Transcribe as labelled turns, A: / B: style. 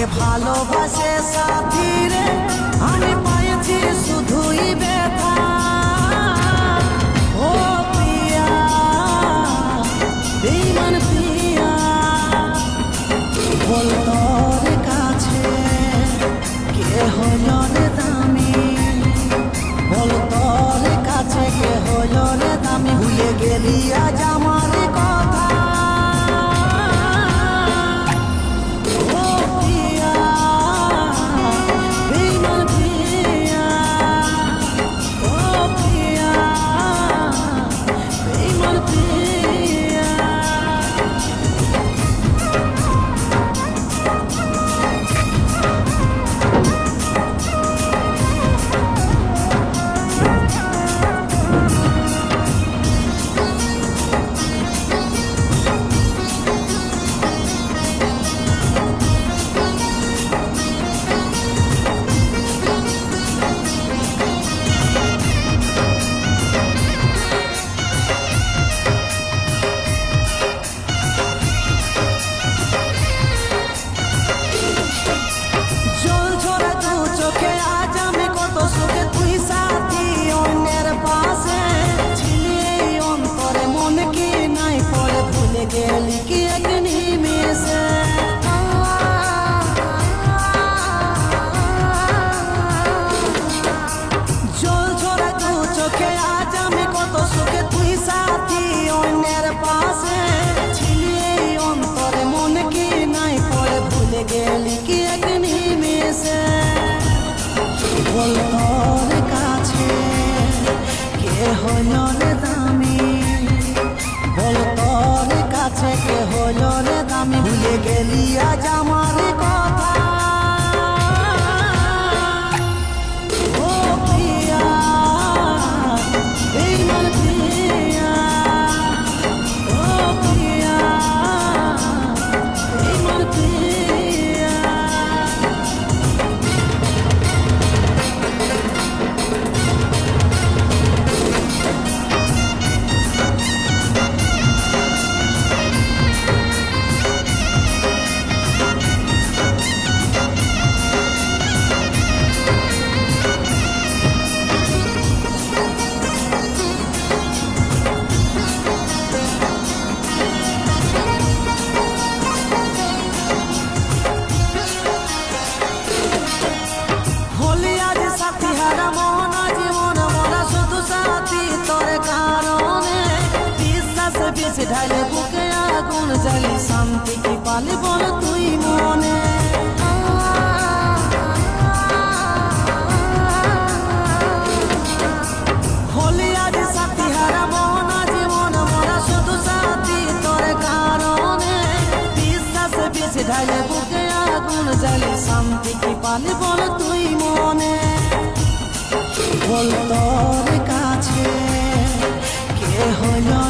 A: তোকে ভালোবাসে সাথী রে, আমি পাইছি শুধুই ব্যথা। ও প্রিয়া, বেঈমান প্রিয়া, বল তোর কাছে কে হলো রে দামি, বল তোর কাছে কে হলো রে দামি। ভুলে গেলি আজ আমার কথা। বল তোর কাছে কে হলো রে দামি, বল তোর কাছে কে হলো রে দামি। ভুলে গেলি আজ আমার কথা। ও প্রিয়া, বেঈমান প্রিয়া, ও প্রিয়া, বেঈমান প্রিয়া। ঢালে বুকে আগুন জ্বালি, শান্তি কি পালি বল তুই মনে। হলি আজ সাথী হারা মন, জীবন মরা শুধু সাথী তোর কারণে। বিশ্বাসে বেশি ঢালে বুকে আগুন জ্বালি, শান্তি কি পালি বল তুই মনে। বল তোর কাছে কে হলো